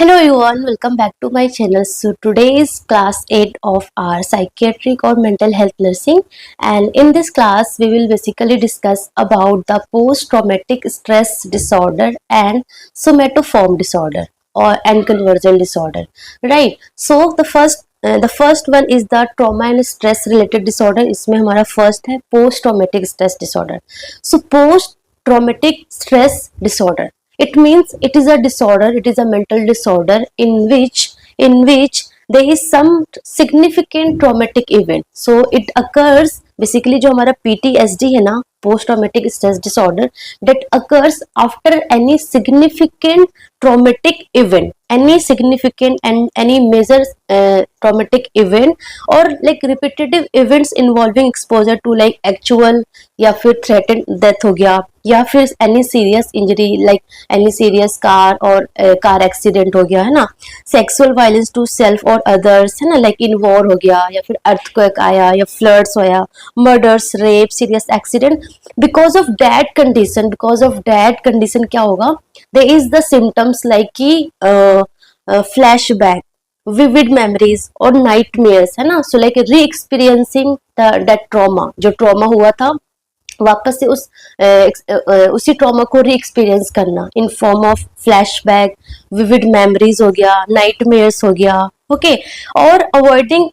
Hello everyone, welcome back to my channel. So today is class 8 of our psychiatric or mental health nursing, and in this class we will basically discuss about the post-traumatic stress disorder and somatoform disorder or and conversion disorder, right? So the first one is the trauma and stress related disorder. इसमें हमारा first है post traumatic stress disorder. So post traumatic stress disorder, it means it is a disorder, it is a mental disorder in which there is some significant traumatic event. So it occurs basically जो हमारा PTSD है ना, post traumatic stress disorder, that occurs after any significant traumatic event, any significant and any major traumatic event, or like repetitive events involving exposure to like actual या फिर threatened death हो गया, या फिर any serious injury like any serious car और car accident हो गया है ना, सेक्सुअल वायलेंस टू सेल्फ और अदर्स है ना, लाइक इन वॉर हो गया, या फिर अर्थक्वेक आया, या फ्लड्स होया, murders, rape, serious accident. Because of that condition क्या होगा, there is the symptoms like कि फ्लैशबैक, विविड मेमोरीज और नाइटमेयर्स है ना. So like re experiencing that trauma, जो ट्रॉमा हुआ था वापस से उसी ट्रॉमा को री एक्सपीरियंस करना in form of flashback, vivid memories हो गया, नाइटमेयर्स हो गया, ओके. और avoiding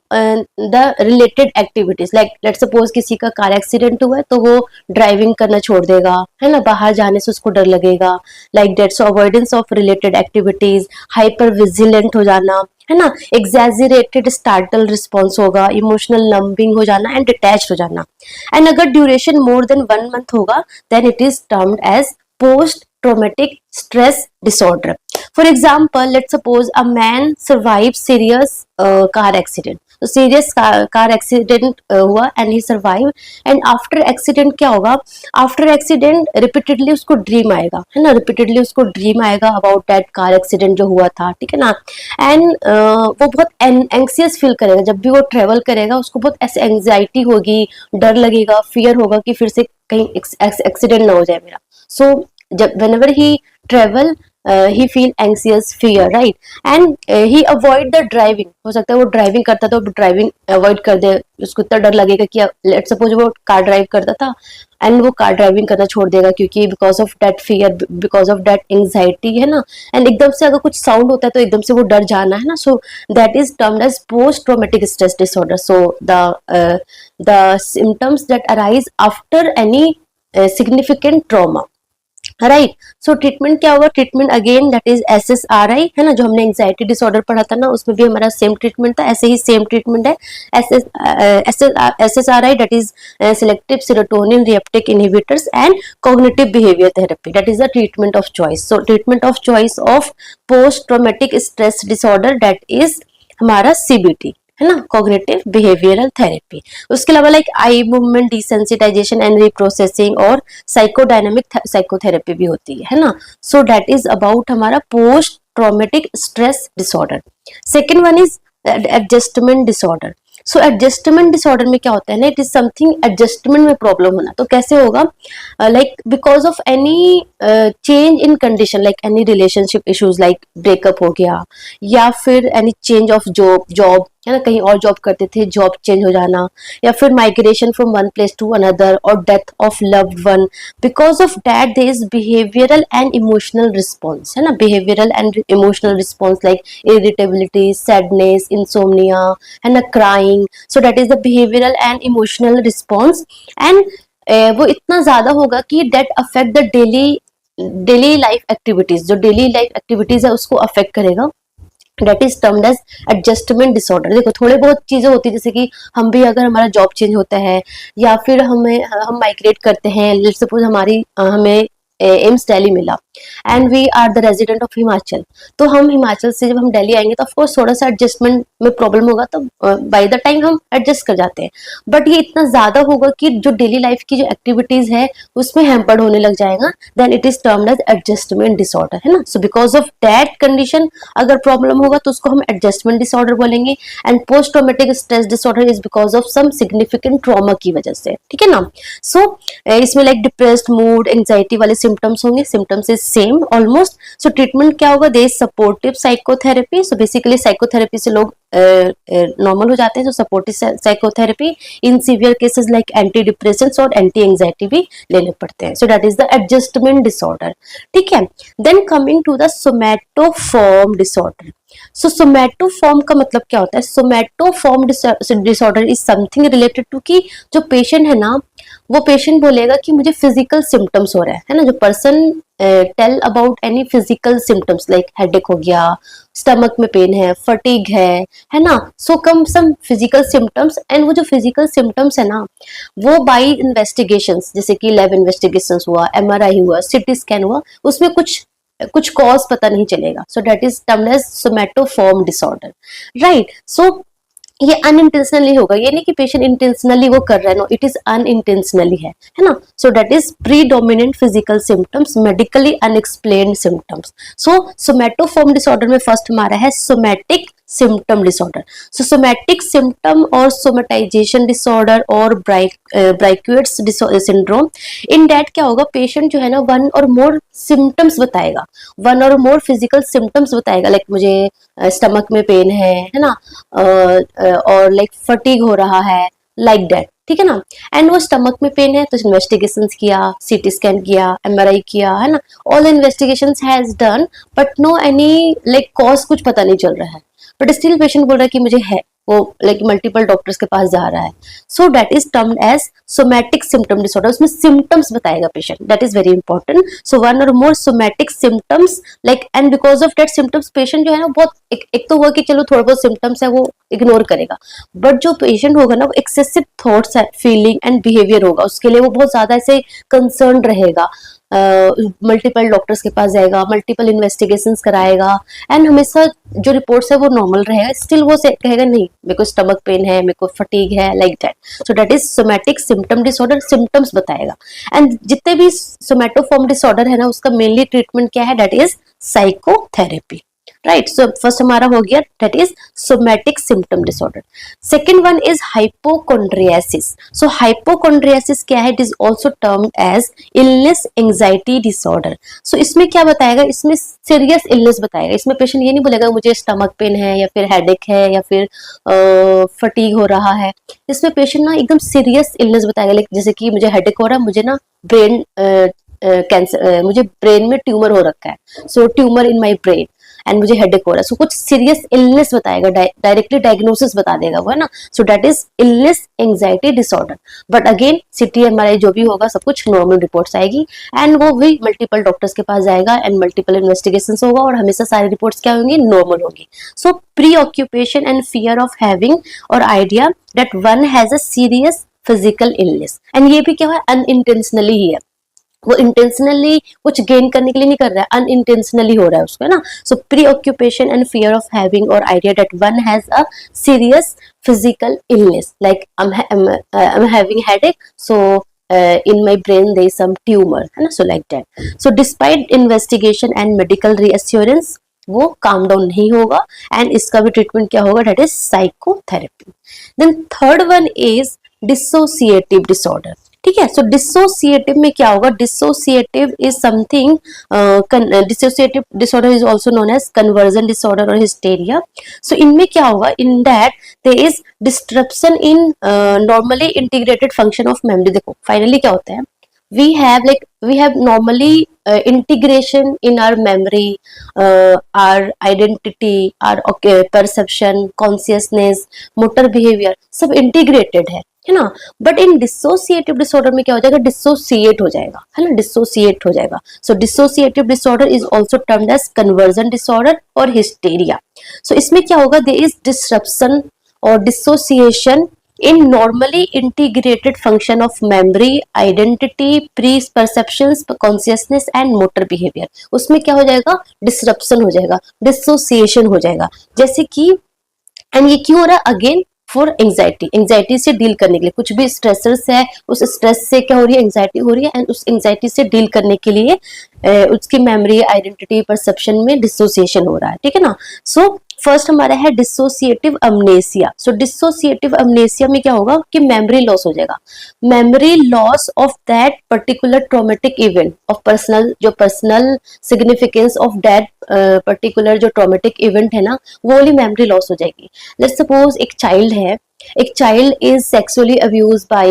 the related activities, like let suppose किसी का कार एक्सीडेंट हुआ है तो वो ड्राइविंग करना छोड़ देगा है ना, बाहर जाने से उसको डर लगेगा, like that. So avoidance of related activities, hypervigilant हो जाना है ना, एग्जैजरेटेड स्टार्टल रिस्पॉन्स होगा, इमोशनल नंबिंग हो जाना एंड डिटैच हो जाना. एंड अगर ड्यूरेशन मोर देन 1 मंथ होगा then it is termed as post traumatic stress disorder. For example, let's suppose a man survives serious car accident. तो serious car accident हुआ and he survive, and after accident क्या होगा, after accident repeatedly उसको dream आएगा है ना, repeatedly उसको dream आएगा अबाउट दैट कार एक्सीडेंट जो हुआ था, ठीक है ना. एंड वो बहुत एंक्सियस फील करेगा जब भी वो ट्रेवल करेगा, उसको बहुत ऐसे एंग्जाइटी होगी, डर लगेगा, फियर होगा कि फिर से कहीं एक्सीडेंट ना हो जाए मेरा. सो जब whenever he travel he feel anxious fear, right? And he avoid the driving. हो सकता है वो ड्राइविंग करता था, ड्राइविंग अवॉइड कर दे, उसको इतना डर लगेगा कि लेट सपोज वो कार ड्राइव करता था एंड वो कार ड्राइविंग करना छोड़ देगा क्योंकि because of that fear, because of that anxiety है ना. एंड एकदम से अगर कुछ साउंड होता है तो एकदम से वो डर जाना है ना. So that is termed as post traumatic stress disorder. So the symptoms that arise after any significant trauma, right. So treatment क्या होगा, treatment again that is SSRI है ना, जो हमने एंजाइटी डिसऑर्डर पढ़ा था ना, उसमें भी हमारा सेम ट्रीटमेंट था, ऐसे ही सेम ट्रीटमेंट है. SSRI that is selective serotonin reuptake inhibitors and cognitive behaviour therapy, that is the treatment of choice. So treatment of choice of post traumatic stress disorder that is हमारा CBT है ना, cognitive behavioural therapy. उसके अलावा like eye movement desensitisation and reprocessing और psychodynamic psychotherapy भी होती है ना. सो दैट इज अबाउट हमारा post traumatic stress disorder. Second one is adjustment disorder. So adjustment disorder में क्या होता है ना, इट इज समथिंग एडजस्टमेंट में प्रॉब्लम होना. तो कैसे होगा, like because of any change in condition, like any relationship issues, like breakup हो गया, या फिर एनी चेंज ऑफ जॉब है ना, कहीं और जॉब करते थे, जॉब चेंज हो जाना, या फिर migration from one place to another, और death of loved one. Because of that there is behavioural and emotional response है ना, behavioural and emotional response like irritability, sadness, insomnia है ना, crying. So that is the behavioural and emotional response. And वो इतना ज्यादा होगा कि that affect the daily life activities, जो डेली लाइफ एक्टिविटीज है उसको अफेक्ट करेगा. That is termed as adjustment disorder. देखो थोड़े बहुत चीजें होती है, जैसे कि हम भी अगर हमारा जॉब चेंज होता है, या फिर हम माइग्रेट करते हैं, लेट्स सपोज हमें एम्स दिल्ली मिला and we are the resident of Himachal, तो हम हिमाचल से जब हम दिल्ली आएंगे तो ऑफकोर्स थोड़ा सा एडजस्टमेंट में प्रॉब्लम होगा, तो बाय द टाइम हम एडजस्ट कर जाते हैं. बट ये इतना ज्यादा होगा कि जो डेली लाइफ की जो एक्टिविटीज है उसमें हैम्पर्ड होने लग जाएगा, then it is termed as adjustment disorder है ना. So because of that condition अगर प्रॉब्लम होगा तो उसको हम एडजस्टमेंट डिसऑर्डर बोलेंगे. And post traumatic stress disorder is because of some significant trauma की वजह से, ठीक है ना. सो इसमें लाइक डिप्रेस्ड मूड, एंजाइटी वाले सिम्टम्स होंगे. Symptoms is same almost. So treatment क्या होगा, the supportive psychotherapy. So basically psychotherapy से लोग नॉर्मल हो जाते हैं. So supportive psychotherapy in severe cases like antidepressants और एंटी एंजाइटी भी लेने पड़ते हैं. So that is the adjustment disorder. ठीक है. Then coming to the somatoform disorder. So somatoform का मतलब क्या होता है? Somatoform disorder is something related to कि जो पेशेंट है ना, वो पेशेंट बोलेगा कि मुझे फिजिकल सिम्टम्स हो रहा है ना. जो person tell about any physical symptoms like headache हो गया, स्टमक में पेन है, फटीग है ना. So come some physical symptoms, and वो जो फिजिकल सिम्टम्स है ना, वो बाय इन्वेस्टिगेशंस, जैसे कि लैब इन्वेस्टिगेशंस हुआ, एमआरआई हुआ, सीटी स्कैन हुआ, उसमें कुछ कॉज पता नहीं चलेगा. So that is termed as somatoform disorder. Right. So ये अनइंटेंशनली होगा, ये नहीं कि पेशेंट इंटेंशनली वो कर रहा है. नो, इट इज अनइंटेंशनली है ना. So that is predominant physical symptoms, medically unexplained symptoms. So somatoform disorder में फर्स्ट हमारा है सोमैटिक सिम्टम डिसऑर्डर. सो सोमैटिक सिम्टम और सोमेटाइजेशन डिसऑर्डर और ब्राइक्यूएट्स सिंड्रोम, इन दैट क्या होगा, पेशेंट जो है ना वन और मोर सिम्टम्स बताएगा, वन और मोर फिजिकल सिम्टम्स बताएगा. लाइक मुझे स्टमक में पेन है ना, और लाइक फटीग हो रहा है, लाइक दैट. ठीक है ना. एंड वो स्टमक में पेन है तो इन्वेस्टिगेशन किया, सीटी स्कैन किया, एमआरआई किया, है ना. All investigation has done, but no any like cause कुछ पता नहीं चल रहा है. बट स्टिल पेशेंट बोल रहा है कि मुझे है, वो लाइक मल्टीपल डॉक्टर्स के पास जा रहा है. So that is termed as somatic symptom disorder. उसमें सिम्टम्स बताएगा patient, that is very important. So one और more somatic symptoms like, and because of that symptoms patient जो है ना बहुत एक तो हुआ कि चलो थोड़ा बहुत सिम्टम्स है वो इग्नोर करेगा, बट जो पेशेंट होगा ना वो excessive thoughts feeling and behaviour होगा, उसके लिए वो बहुत ज्यादा ऐसे कंसर्न रहेगा, मल्टीपल डॉक्टर्स के पास जाएगा, मल्टीपल इन्वेस्टिगेशंस कराएगा, एंड हमेशा जो रिपोर्ट्स है वो नॉर्मल रहेगा, स्टिल वो कहेगा नहीं मेरे को स्टमक पेन है, मेरे को फटीग है, like that. So that is somatic symptom disorder, symptoms बताएगा. एंड जितने भी सोमैटोफॉर्म डिसऑर्डर है ना, उसका मेनली ट्रीटमेंट क्या है, that is psychotherapy. Right. So first हमारा हो गया that is somatic symptom disorder. Second one is hypochondriasis. So hypochondriasis क्या है, it is also termed as illness anxiety disorder. So इसमें क्या बताएगा, इसमें सीरियस इलनेस बताएगा. इसमें पेशेंट ये नहीं बोलेगा मुझे स्टमक पेन है या फिर हेडेक है या फिर फटीग हो रहा है. इसमें पेशेंट ना एकदम सीरियस इलनेस बताएगा, लाइक जैसे कि मुझे हेडेक हो रहा है, मुझे ना ब्रेन कैंसर, मुझे ब्रेन में ट्यूमर हो रखा है, so tumour in my brain, and मुझे हेडेक हो रहा है. सो कुछ सीरियस इलनेस बताएगा, डायरेक्टली डायग्नोसिस बता देगा वो, है ना. So that is illness anxiety disorder. But again CT MRI जो भी होगा सब कुछ नॉर्मल रिपोर्ट्स आएगी, एंड वो भी मल्टीपल डॉक्टर्स के पास जाएगा, एंड मल्टीपल इन्वेस्टिगेशंस होगा, और हमेशा सारी रिपोर्ट्स क्या होंगी, नॉर्मल होगी. So preoccupation and fear of having और idea that one has a serious physical illness. And ये भी क्या है, अनइंटेंशनली ही है, वो इंटेंशनली कुछ गेन करने के लिए नहीं कर रहा है, अनइंटेंशनली हो रहा है उसको, है ना. So preoccupation and fear of having और idea that one has a serious physical illness, like I am having headache, so in my brain there is some tumor, है ना. So like that. So despite investigation and medical reassurance, वो calm down नहीं होगा, and इसका भी treatment क्या होगा, that is psychotherapy. Then third one is dissociative disorder. ठीक है. सो डिसोसिएटिव में क्या होगा, dissociative is something, dissociative disorder is also known as conversion disorder और हिस्टेरिया. सो इनमें क्या होगा, in that there is disruption in normally integrated function of memory. देखो फाइनली क्या होता है, we have normally integration in our memory, our identity, our perception, consciousness, motor behavior, सब integrated है ना. बट इन डिसोसिएटिव डिसऑर्डर में क्या हो जाएगा, डिसोसिएट हो जाएगा, है ना, डिसोसिएट हो जाएगा. So dissociative disorder is also termed as conversion disorder और हिस्टेरिया. सो इसमें क्या होगा, देयर इज डिसरप्शन और dissociation in normally integrated function of memory, identity, perceptions, consciousness and motor behavior. उसमें क्या हो जाएगा, disruption हो जाएगा, dissociation हो जाएगा. जैसे कि एंड ये क्यों हो रहा है, अगेन फॉर एंजाइटी से डील करने के लिए, कुछ भी स्ट्रेसर्स है, उस स्ट्रेस से क्या हो रही है, एंजाइटी हो रही है, एंड उस एंजाइटी से डील करने के लिए उसकी मेमोरी, आइडेंटिटी, परसेप्शन में डिसोसिएशन हो रहा है. ठीक है ना. सो फर्स्ट हमारा है डिसोसिएटिव अमनेसिया। सो डिसोसिएटिव अमनेसिया में क्या होगा कि मेमोरी लॉस हो जाएगा, memory loss of that particular traumatic event of personal, जो personal significance of that particular जो ट्रॉमेटिक इवेंट है ना, वो वाली मेमोरी लॉस हो जाएगी। लेट्स सपोज एक चाइल्ड है, एक child is sexually abuse by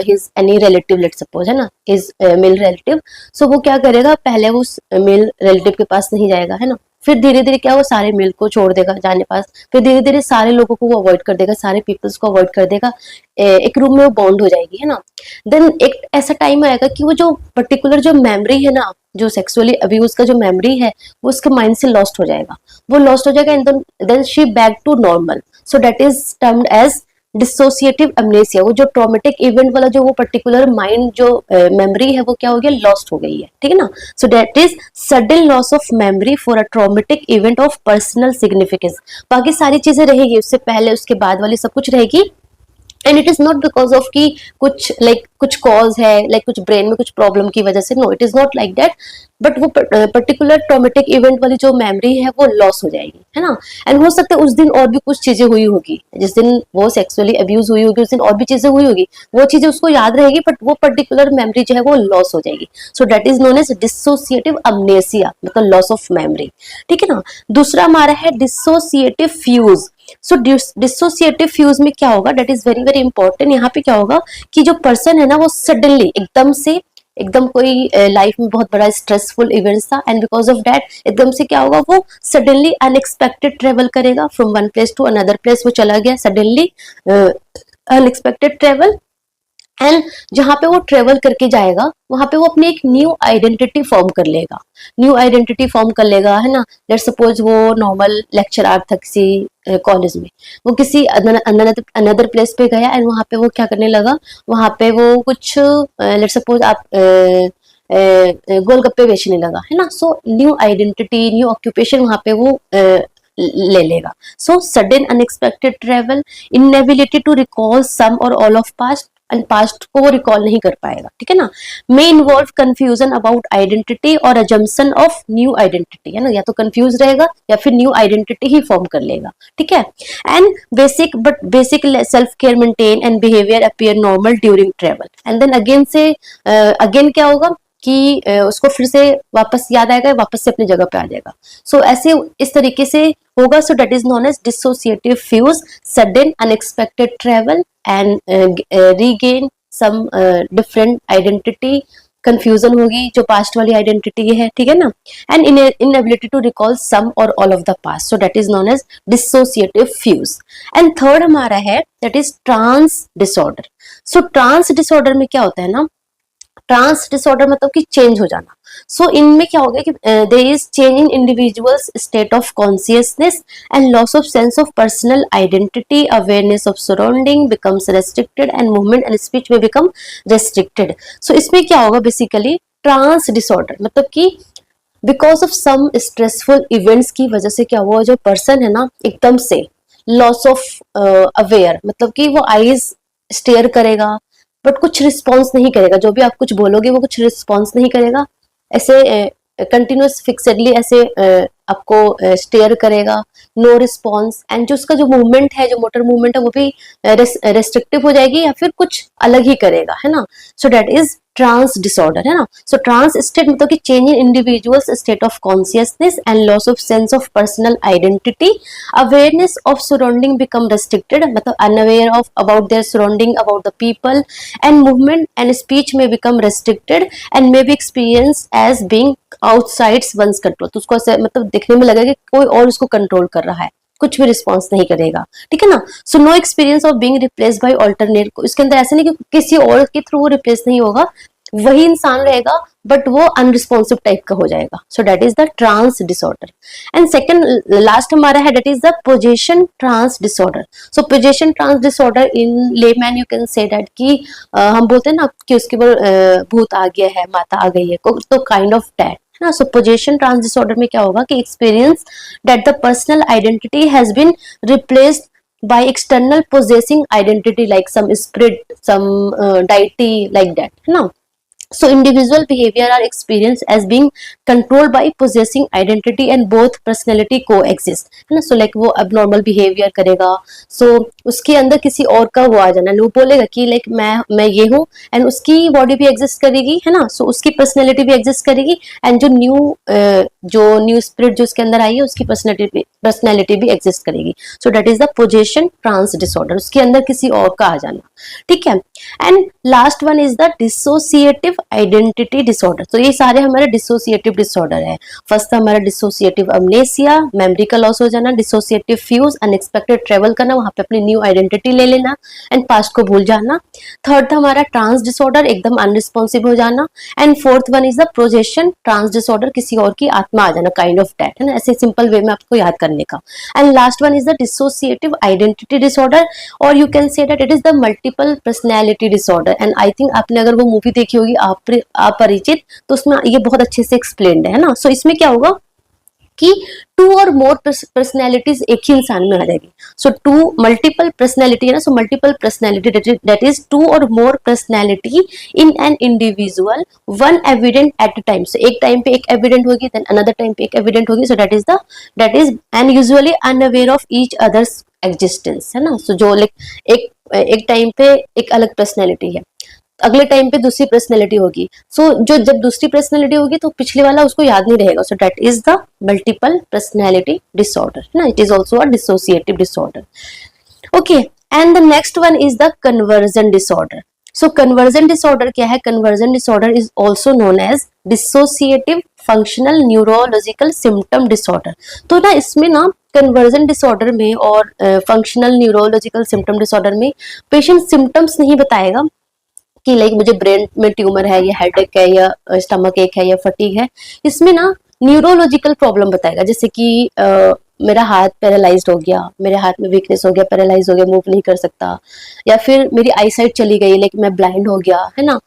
his any relative, let's suppose है ना, हिज मेल रिलेटिव। सो वो क्या करेगा, पहले वो मेल रिलेटिव के पास नहीं जाएगा, है ना, फिर धीरे धीरे क्या वो सारे मेल को छोड़ देगा जाने पास, फिर धीरे धीरे सारे लोगों को वो अवॉइड कर देगा, सारे पीपल्स को अवॉइड कर देगा, एक रूम में वो बॉन्ड हो जाएगी, है ना। देन एक ऐसा टाइम आएगा कि वो जो पर्टिकुलर जो मेमोरी है ना, जो सेक्सुअली अब्यूज का जो मेमोरी है, वो उसके माइंड से लॉस्ट हो जाएगा, वो लॉस्ट हो जाएगा, and then she back to normal. So that is termed as dissociative amnesia. वो जो ट्रॉमेटिक इवेंट वाला जो वो पर्टिकुलर माइंड जो मेमोरी है, वो क्या हो गया, लॉस्ट हो गई है, ठीक है ना। So that is sudden loss of memory for a traumatic event of personal significance. बाकी सारी चीजें रहेगी, उससे पहले उसके बाद वाली सब कुछ रहेगी, and it is not because of कि कुछ कुछ कॉज है, कुछ ब्रेन में कुछ प्रॉब्लम की वजह से, no, it is not like that, but वो पर्टिकुलर ट्रॉमेटिक इवेंट वाली जो मेमोरी है वो लॉस हो जाएगी, है ना। एंड हो सकता है उस दिन और भी कुछ चीजें हुई होगी, जिस दिन वो सेक्सुअली अब्यूज हुई होगी उस दिन और भी चीजें हुई होगी, वो चीजें उसको याद रहेगी, बट वो पर्टिकुलर मेमोरी जो है वो लॉस हो जाएगी। So that is known as dissociative amnesia, मतलब लॉस ऑफ मेमोरी, ठीक है ना। दूसरा हमारा है डिसोसिएटिव फ्यूज। सो डिसोसिएटिव फ्यूज में क्या होगा, that is very very important. यहाँ पे क्या होगा कि जो पर्सन है ना, वो सडनली एकदम से, एकदम कोई लाइफ में बहुत बड़ा स्ट्रेसफुल इवेंट था, एंड बिकॉज ऑफ दैट एकदम से क्या होगा, वो सडनली अनएक्सपेक्टेड ट्रेवल करेगा from one place to another place, वो चला गया सडनली, अनएक्सपेक्टेड ट्रेवल, एंड जहां पे वो ट्रेवल करके जाएगा वहां पे वो अपनी एक न्यू आइडेंटिटी फॉर्म कर लेगा, न्यू आइडेंटिटी फॉर्म कर लेगा, है ना। लेट्स सपोज वो नॉर्मल लेक्चरर था किसी कॉलेज में, वो किसी अनदर प्लेस पे गया, एंड वहां पे वो क्या करने लगा, वहां पे वो कुछ लेट्स सपोज आप गोलगप्पे बेचने लगा, है ना। So new identity, new occupation वहां पे वो ले लेगा। So sudden unexpected travel, inability to recall some और all of past, and past को वो रिकॉल नहीं कर पाएगा, ठीक है ना। May involve confusion about identity और अजम्पशन ऑफ न्यू आइडेंटिटी, है ना, या तो कंफ्यूज रहेगा या फिर न्यू आइडेंटिटी ही फॉर्म कर लेगा, ठीक है। And basic self care maintain and behaviour appear normal during travel, and then again से अगेन क्या होगा कि उसको फिर से वापस याद आएगा, वापस से अपनी जगह पे आ जाएगा। सो ऐसे इस तरीके से होगा। So that is known as dissociative fugue, sudden unexpected travel and regain some different identity, confusion होगी जो पास्ट वाली आइडेंटिटी है, ठीक है ना, and inability to recall some और all of the past. So that is known as dissociative fugue. And third हमारा है that is trance disorder. So trance disorder में क्या होता है ना, ट्रांस डिसऑर्डर मतलब कि चेंज हो जाना। सो इनमें क्या होगा कि there is change in individual's state of consciousness and loss of sense of personal identity, awareness of surrounding becomes restricted, and movement and speech में बिकम रेस्ट्रिक्टेड। सो इसमें क्या होगा, बेसिकली ट्रांस डिसऑर्डर मतलब कि because of some stressful events की वजह से क्या हुआ, जो पर्सन है ना, एकदम से लॉस ऑफ अवेयर, मतलब कि वो आईज स्टेयर करेगा बट कुछ रिस्पॉन्स नहीं करेगा, जो भी आप कुछ बोलोगे वो कुछ रिस्पॉन्स नहीं करेगा, ऐसे कंटिन्यूस फिक्सेडली ऐसे आपको स्टेयर करेगा, नो रिस्पॉन्स, एंड जो उसका जो मूवमेंट है, जो मोटर मूवमेंट है, वो भी रेस्ट्रिक्टिव हो जाएगी या फिर कुछ अलग ही करेगा, है ना। So that is trance disorder, है ना। सो ट्रांस स्टेट मतलब कि change in individual's state of consciousness and loss of sense of personal identity, awareness of surrounding become restricted, मतलब unaware of about their surrounding, about the people, and movement and speech में become restricted and may be experience as being outside one's control. तो उसको मतलब देखने में लगेगा कि कोई और उसको कंट्रोल कर रहा है, कुछ भी रिस्पॉन्स नहीं करेगा, ठीक है ना। So no experience of being replace by alternate, इसके अंदर ऐसा नहीं कि किसी और के थ्रू वो रिप्लेस नहीं होगा, वही इंसान रहेगा बट वो अनरिस्पॉन्सिव टाइप का हो जाएगा। So that is the trance disorder. And second last हमारा है that is the possession trance disorder. So possession trance disorder in layman you can say that कि हम बोलते हैं ना कि उसके ऊपर भूत आ गया है, माता आ गई है, तो काइंड ऑफ दैट ना। सो पोजेशन ट्रांस डिसऑर्डर में क्या होगा कि experience that the personal identity has been replaced by external possessing identity like some spirit, some deity like that, है ना। So individual behavior are experienced as being controlled by possessing identity and both personality coexist, है ना. So like वो abnormal behavior करेगा, so उसके अंदर किसी और का वो आ जाना, वो बोलेगा कि like मैं ये हूँ, and उसकी body भी exist करेगी, है ना. So उसकी personality भी exist करेगी, and जो new spirit जो उसके अंदर आई है उसकी personality भी exist करेगी. So that is the possession trance disorder, उसके अंदर किसी और का आ जाना, ठीक है. And last one is the dissociative identity disorder. तो ये सारे हमारे डिसोसिएटिव डिसऑर्डर है. फर्स्ट हमारा डिसोसिएटिव अमनेसिया, मेमोरी का लॉस हो जाना. डिसोसिएटिव फ्यूज, अनएक्सपेक्टेड ट्रेवल करना, वहां पे अपनी न्यू आइडेंटिटी ले लेना एंड पास्ट को भूल जाना. थर्ड हमारा ट्रांस डिसऑर्डर, एकदम अनरिस्पॉन्सिव हो जाना. And fourth one is the projection trance disorder, किसी और की आत्मा आ जाना, काइंड ऑफ डेथ, है ना. ऐसे सिंपल वे में आपको याद करने का. And last one is the dissociative identity disorder, और you can say that it is the multiple personality disorder. And I think आपने अगर वो मूवी देखी होगी आप परिचित, तो उसमें ये बहुत अच्छे से एक्सप्लेन्ड है ना. सो इसमें क्या होगा कि टू और मोर पर्सनैलिटीज एक ही इंसान में आ जाएगी. सो टू मल्टीपल पर्सनैलिटी है ना. So multiple personality that is two और more personality in an individual, one evident at a time. So एक टाइम पे एक एविडेंट होगी, देन अनदर टाइम पे एक एविडेंट होगी. सो that is and usually unaware of each others existence, है ना. सो जो लाइक एक टाइम पे एक अलग पर्सनैलिटी है, अगले टाइम पे दूसरी पर्सनैलिटी होगी. सो जो जब दूसरी पर्सनैलिटी होगी तो पिछले वाला उसको याद नहीं रहेगा. So that is the multiple personality disorder, ना. It is also a dissociative disorder. Okay, and the next one is the conversion disorder. So conversion disorder क्या है? Conversion disorder is also known as dissociative functional neurological symptom disorder. तो ना इसमें ना conversion disorder में और functional neurological symptom disorder में patient symptoms नहीं बताएगा कि लाइक मुझे ब्रेन में ट्यूमर है या हेडेक है या स्टमक एक है या फटीग है. इसमें ना न्यूरोलॉजिकल प्रॉब्लम बताएगा, जैसे कि मेरा हाथ पैरालाइज्ड हो गया, मेरे हाथ में वीकनेस हो गया, पैरालाइज हो गया, मूव नहीं कर सकता, या फिर मेरी आई साइट चली गई, लाइक मैं ब्लाइंड हो गया, है ना.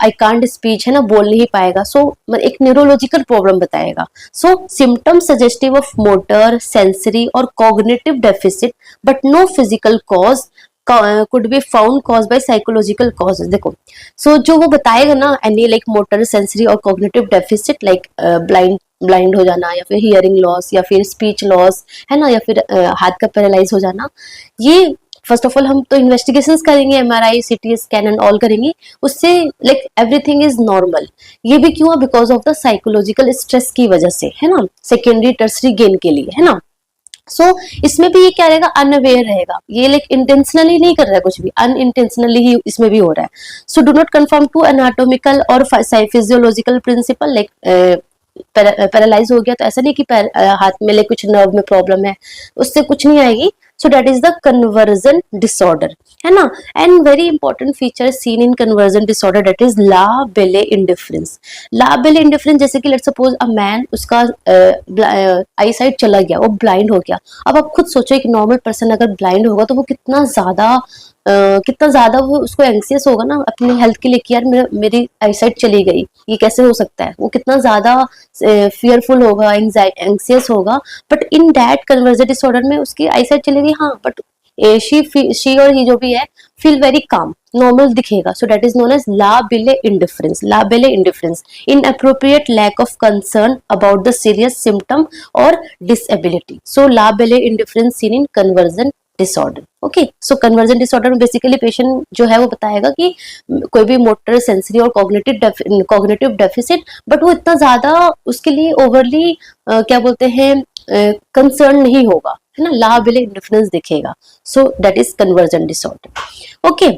आई कांट स्पीच, है ना, बोल नहीं पाएगा. सो एक न्यूरोलॉजिकल प्रॉब्लम बताएगा. So symptom suggestive of motor, sensory और cognitive deficit but no physical cause could be found caused by psychological causes. देखो, so जो वो बताएगा ना, any like motor, sensory और cognitive deficit like ब्लाइंड हो जाना, या फिर हियरिंग लॉस, या फिर स्पीच लॉस, है ना, या फिर हाथ का पैरालाइज हो जाना, ये फर्स्ट ऑफ ऑल हम तो इन्वेस्टिगेशंस करेंगे, MRI, CT scan and all करेंगे, उससे लाइक एवरीथिंग इज नॉर्मल. ये भी क्यों है? Because of the psychological stress की वजह से, है ना, सेकेंडरी टर्सरी गेन के लिए, है ना. सो इसमें भी ये क्या रहेगा? अनअवेयर रहेगा. ये लाइक इंटेंशनली नहीं कर रहा है कुछ भी, अनइंटेंशनली ही इसमें भी हो रहा है. So do not confirm to anatomical और फिजियोलॉजिकल प्रिंसिपल. लाइक पैरालाइज हो गया तो ऐसा नहीं कि हाथ में ले कुछ नर्व में प्रॉब्लम है, उससे कुछ नहीं आएगी. So that is the conversion disorder, है ना. And very important feature seen in conversion disorder, that is la belle indifference. La belle indifference, जैसे कि लेट्स सपोज अ मैन, उसका आई साइट चला गया, वो ब्लाइंड हो गया. अब आप खुद सोचो, एक नॉर्मल पर्सन अगर ब्लाइंड होगा तो वो कितना ज्यादा वो उसको एंग्सियस होगा ना अपनी हेल्थ के लिए कि यार मेरी आईसाइट चली गई, ये कैसे हो सकता है. वो कितना ज्यादा फियरफुल होगा, एंग्सियस होगा. But in that conversion disorder में उसकी आईसाइट चली गई, हाँ, बट शी और ही जो भी है फील वेरी काम, नॉर्मल दिखेगा. So that is known as la belle indifference. La belle indifference, inappropriate lack of concern about the serious symptom और disability. So la belle indifference seen in conversion disorder. Okay, so conversion disorder में basically patient जो है वो बताएगा कि कोई भी motor, sensory और कॉग्निटिव डेफिसिट, बट वो इतना ज्यादा उसके लिए ओवरली क्या बोलते हैं कंसर्न नहीं होगा, है ना. ला बेले इंडिफरेंस दिखेगा. So that is conversion disorder. Okay,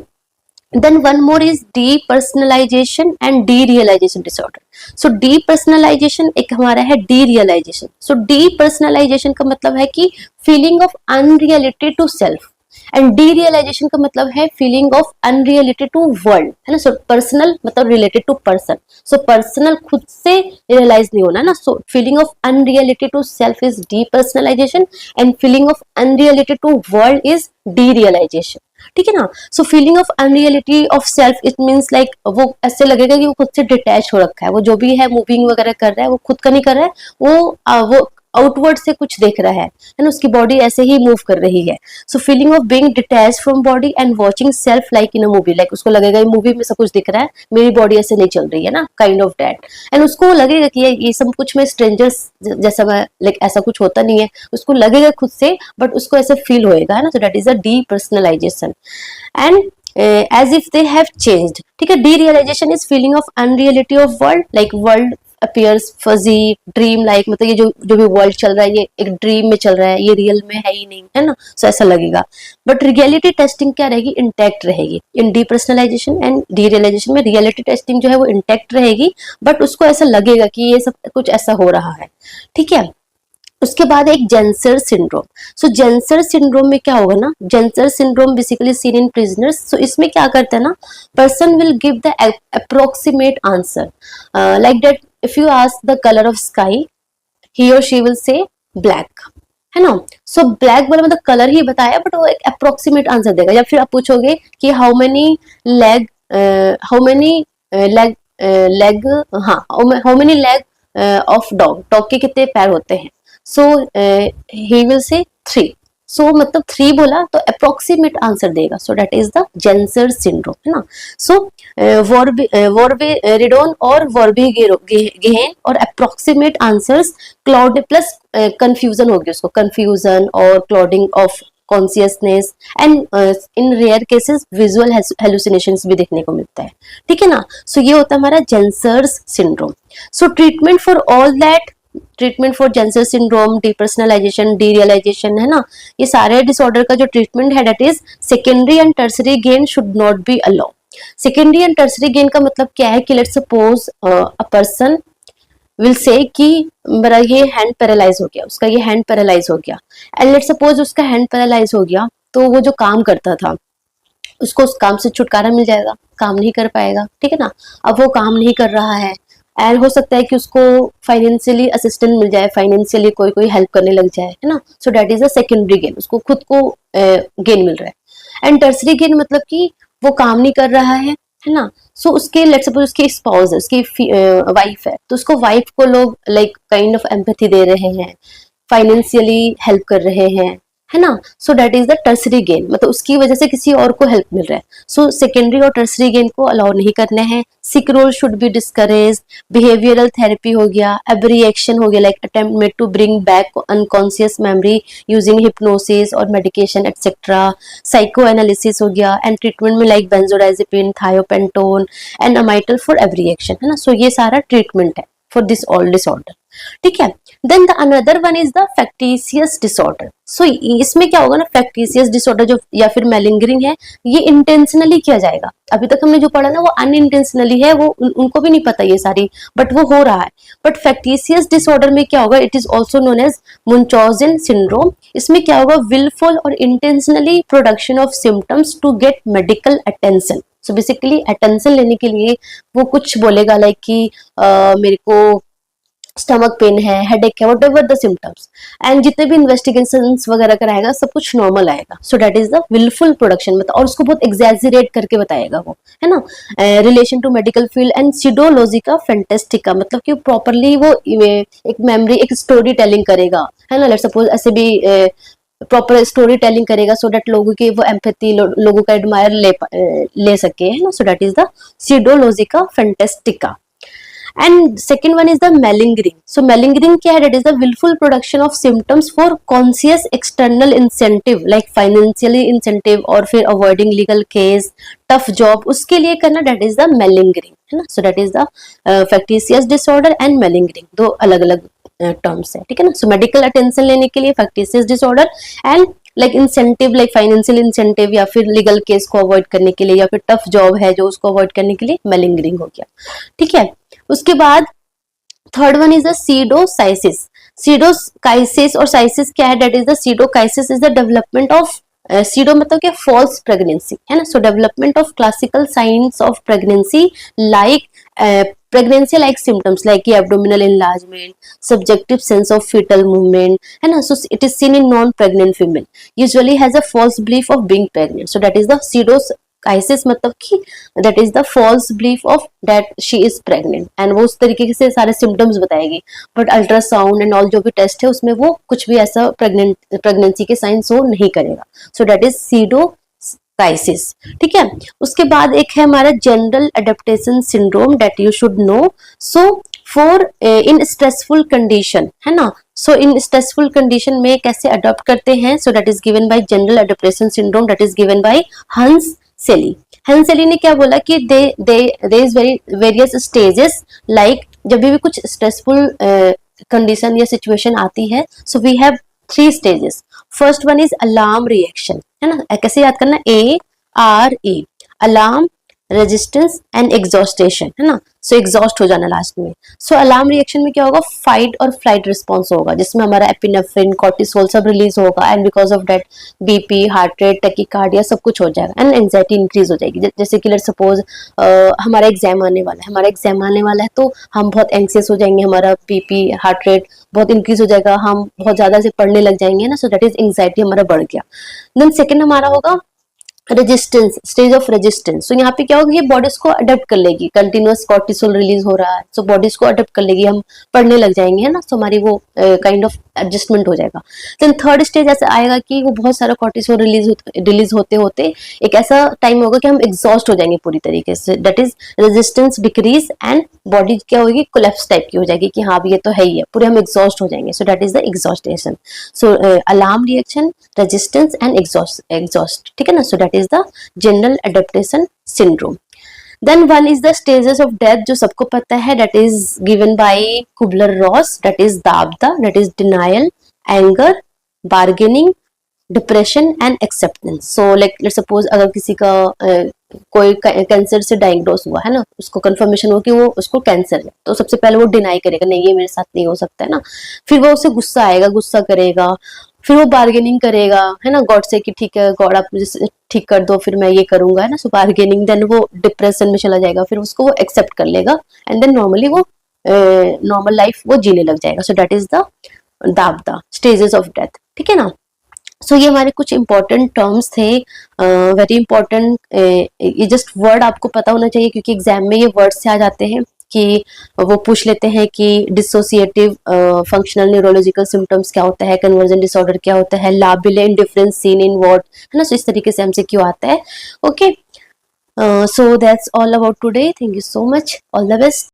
then one more is depersonalization and derealization disorder. so depersonalization एक हमारा है derealization. so depersonalization का मतलब है कि feeling of unreality to self, and derealisation का मतलब है feeling of unreality to world, है ना. सो पर्सनल मतलब related to person. So personal खुद से रियलाइज नहीं होना ना. So feeling of unreality to self is depersonalisation and feeling of unreality to world is derealisation. ठीक है ना. So feeling of unreality of self, it means like वो ऐसे लगेगा कि वो खुद से डिटैच हो रखा है, वो जो भी है मूविंग वगैरह कर रहा है वो खुद का नहीं कर रहा है, वो आउटवर्ड से कुछ देख रहा है ना, उसकी बॉडी ऐसे ही मूव कर रही है. सो feeling of being detached from body and watching self like in a movie, like उसको लगेगा ये मूवी में सब कुछ दिख रहा है, मेरी बॉडी ऐसे नहीं चल रही है ना, काइंड ऑफ दैट. एंड उसको लगेगा कि ये सब कुछ में स्ट्रेंजर्स जैसा मैं, लाइक ऐसा कुछ होता नहीं है, उसको लगेगा खुद से, बट उसको ऐसे फील होएगा है ना. So that is a depersonalisation. And as if they have changed. ठीक है. Derealization is feeling of unreality of world, like world appears fuzzy, dream like, मतलब ये जो भी वर्ल्ड चल रहा है ये एक ड्रीम में चल रहा है, ये रियल में है ही नहीं, है ना. सो ऐसा लगेगा. बट रियलिटी टेस्टिंग क्या रहेगी, इंटैक्ट रहेगी. इन डीपर्सनलाइजेशन एंड डीरियलाइजेशन में रियलिटी टेस्टिंग जो है वो इंटैक्ट रहेगी, बट उसको ऐसा लगेगा कि ये सब कुछ ऐसा हो रहा है. ठीक है. उसके बाद एक Ganser syndrome. So Ganser syndrome में क्या होगा ना, Ganser syndrome basically seen in prisoners. So इसमें क्या करते हैं ना, person will give the approximate answer, like that if you ask the colour of sky, he और शी विल से ब्लैक, है ना. सो ब्लैक बोला मतलब कलर ही बताया, बट वो एक अप्रोक्सीमेट आंसर देगा. या फिर आप पूछोगे कि हाउ मेनी लेग, लेग, हाँ, how many leg of dog, dog के कितने पैर होते हैं. सो ही विल से 3. सो मतलब 3 बोला तो अप्रोक्सीमेट आंसर देगा. So that is the Ganser syndrome, है ना. सो वॉरबेरिडोन और वॉर्बिगेहेन और approximate answers, cloud plus confusion होगी उसको, कंफ्यूजन और clouding of consciousness, and in rare cases visual hallucinations भी देखने को मिलता है. ठीक है ना. सो ये होता है हमारा Ganser's syndrome. So treatment for all that, treatment for Ganser syndrome, depersonalisation, derealisation, है ना, ये सारे डिसऑर्डर का जो ट्रीटमेंट है that is secondary and tertiary gain should not be allow. Secondary and tertiary gain का मतलब क्या है कि let's suppose a person will say कि मेरा ये हैंड पैरालाइज हो गया, उसका ये हैंड पैरालाइज हो गया, एंड लेट्स सपोज उसका हैंड पैरालाइज हो गया तो वो जो काम करता था उसको उस काम से छुटकारा मिल जाएगा, काम नहीं कर पाएगा. ठीक है ना. अब वो काम नहीं कर रहा है, एंड हो सकता है कि उसको फाइनेंशियली असिस्टेंट मिल जाए, फाइनेंशियली कोई हेल्प करने लग जाए, है ना. So that is a secondary gain, उसको खुद को गेन मिल रहा है. एंड टर्सरी गेन मतलब कि वो काम नहीं कर रहा है ना. सो उसके लेट्स सपोज उसकी स्पाउस है, उसकी वाइफ है, तो उसको वाइफ को लोग लाइक काइंड ऑफ एम्पैथी दे रहे हैं, फाइनेंशियली हेल्प कर रहे हैं, है ना. So that is the tertiary gain, मतलब उसकी वजह से किसी और को हेल्प मिल रहा है. सो सेकेंडरी और टर्सरी गेन को अलाउ नहीं करना है. Sick role should be discourage. Behavioural therapy हो गया, एब्रिएक्शन हो गया, like attempt made to bring back unconscious memory using hypnosis और मेडिकेशन एटसेट्रा. साइको एनालिसिस हो गया, एंड ट्रीटमेंट में like benzodiazepine, thiopentone and amytal for abreaction, है ना. सो ये सारा ट्रीटमेंट है फॉर दिस ऑल डिसऑर्डर. ठीक है. Then the another one is the factitious disorder. So इसमें क्या होगा ना, फैक्टिशियस डिसऑर्डर जो या फिर मेलिंगरिंग है, ये इंटेंशनली किया जाएगा. अभी तक हमने जो पढ़ा ना वो अनइंटेंशनली है, वो उनको भी नहीं पता ये सारी, बट वो हो रहा है. बट फैक्टिशियस डिसऑर्डर में क्या होगा, it is also known as Munchausen syndrome. इसमें क्या होगा, विलफुल और intentionally production of symptoms to get medical attention. So basically attention लेने के लिए वो कुछ बोलेगा लाइक कि मेरे को स्टमक पेन है, हेडेक है, whatever the symptoms, and जितने भी इन्वेस्टिगेशंस वगैरह कराएगा सब कुछ नॉर्मल आएगा. So that is the wilful production, मतलब और उसको बहुत एग्जैजरेट करके बताएगा वो, है ना. Relation to medical field and pseudologia fantastica, मतलब कि प्रॉपरली वो एक मेमोरी, एक स्टोरी टेलिंग करेगा, है ना. लेट्स सपोज ऐसे भी प्रॉपर स्टोरी टेलिंग करेगा सो दैट लोगों की वो एम्पैथी, लोगों का एडमायर ले सके, है ना. So that is the pseudologia fantastica. And second one is the malingering. So malingering क्या है, that is the willful production of symptoms for conscious external incentive like financially incentive और फिर avoiding legal case, tough job, उसके लिए करना, that is the malingering, है ना. So that is the factitious disorder and malingering, दो अलग अलग टर्म्स है. ठीक है ना. सो मेडिकल अटेंशन लेने के लिए factitious disorder, and like incentive, like financial incentive या फिर लीगल केस को अवॉइड करने के लिए, या फिर टफ जॉब है जो उसको अवॉइड करने के लिए मेलिंगरिंग हो गया. ठीक है. उसके बाद third one is the pseudocyesis. Pseudocyesis और साइसिस क्या है, that is the pseudocyesis is the development of pseudo मतलब कि फॉल्स प्रेगनेंसी, है ना. So development of classical signs of pregnancy like pregnancy like symptoms like abdominal enlargement, subjective sense of fetal movement, है ना. So it is seen in non-pregnant female, usually has a false belief of being pregnant. So that is the cyesis मतलब कि that is the false belief of that she is pregnant, and वो उस तरीके से सारे symptoms बताएगी, but ultrasound and all जो भी टेस्ट है उसमें वो कुछ भी ऐसा प्रेगनेंसी के साइन शो नहीं करेगा. So that is pseudocyesis. ठीक है. उसके बाद एक है हमारा general adaptation syndrome that you should know. So for in stressful condition, है ना. सो इन स्ट्रेसफुल कंडीशन में कैसे अडॉप्ट करते हैं. So that is given by general adaptation syndrome, that is given by Hans Selye. Hans Selye ने क्या बोला कि they is various stages, like जब भी कुछ स्ट्रेसफुल कंडीशन या सिचुएशन आती है, so we have 3 stages. First one is alarm reaction, है ना. कैसे याद करना, ARE, alarm, resistance and exhaustion, है ना. सो एग्जॉस्ट हो जाना लास्ट में. सो अलार्म रिएक्शन में क्या होगा, फाइट और फ्लाइट रिस्पॉन्स होगा, जिसमें हमारा एपिनेफ्रिन, कॉर्टिसोल सब रिलीज होगा, and because of that BP, heart rate, tachycardia सब कुछ हो जाएगा, एंड एंजाइटी इंक्रीज हो जाएगी. जैसे कि लेट सपोज हमारा एग्जाम आने वाला है, तो हम बहुत एंक्सियस हो जाएंगे, हमारा बीपी, हार्ट रेट बहुत इंक्रीज हो जाएगा, हम बहुत ज्यादा से पढ़ने लग जाएंगे ना. सो दैट इज एंजाइटी हमारा बढ़ गया. देन सेकेंड हमारा होगा रेजिस्टेंस, स्टेज ऑफ रेजिस्टेंस. तो यहाँ पे क्या होगा, ये बॉडी को अडेप्ट कर लेगी, कंटिन्यूअस कॉर्टिसोल रिलीज हो रहा है, सो बॉडी को अडेप्ट कर लेगी, हम पढ़ने लग जाएंगे, है ना. सो हमारी वो काइंड ऑफ एडजस्टमेंट हो जाएगा. देन थर्ड स्टेज ऐसा आएगा कि वो बहुत सारा कॉर्टिसोल रिलीज होते होते एक ऐसा टाइम होगा कि हम एग्जॉस्ट हो जाएंगे पूरी तरीके से, that is resistance decrease, and body क्या होगी, कोलैप्स टाइप की हो जाएगी कि हाँ ये तो है ही है, पूरे हम एग्जॉस्ट हो जाएंगे. So that is the exhaustion. So alarm reaction, resistance and exhaust. ठीक है ना. So that is the general adaptation syndrome. Then one is the stages of death, जो सबको पता है, that is given by Kubler-Ross, that is दाबदा, that is denial, anger, bargaining, depression and acceptance. So like let's suppose अगर किसी का कोई cancer से diagnose हुआ है ना, उसको कंफर्मेशन हो कि वो उसको कैंसर है, तो सबसे पहले वो डिनाई करेगा, नहीं ये मेरे साथ नहीं हो सकता है ना. फिर वो उसे गुस्सा आएगा, गुस्सा करेगा, फिर वो बार्गेनिंग करेगा, है ना, गॉड से कि ठीक है गॉड आप मुझे ठीक कर दो, फिर मैं ये करूंगा, है ना. सो बार्गेनिंग, देन वो डिप्रेशन में चला जाएगा, फिर उसको वो एक्सेप्ट कर लेगा, एंड देन नॉर्मली वो नॉर्मल लाइफ वो जीने लग जाएगा. So that is the DABDA stages of death. ठीक है ना. सो ये हमारे कुछ इंपॉर्टेंट टर्म्स थे, वेरी इंपॉर्टेंट. ये जस्ट वर्ड आपको पता होना चाहिए, क्योंकि एग्जाम में ये वर्ड से आ जाते हैं कि वो पूछ लेते हैं कि डिसोसिएटिव फंक्शनल न्यूरोलॉजिकल सिम्टम्स क्या होता है, कन्वर्जन डिसऑर्डर क्या होता है, लाबिले इंडिफरेंस सीन इन व्हाट, है ना. सो इस तरीके से हमसे क्यों आता है. Okay. So that's all about today. Thank you so much. All the best.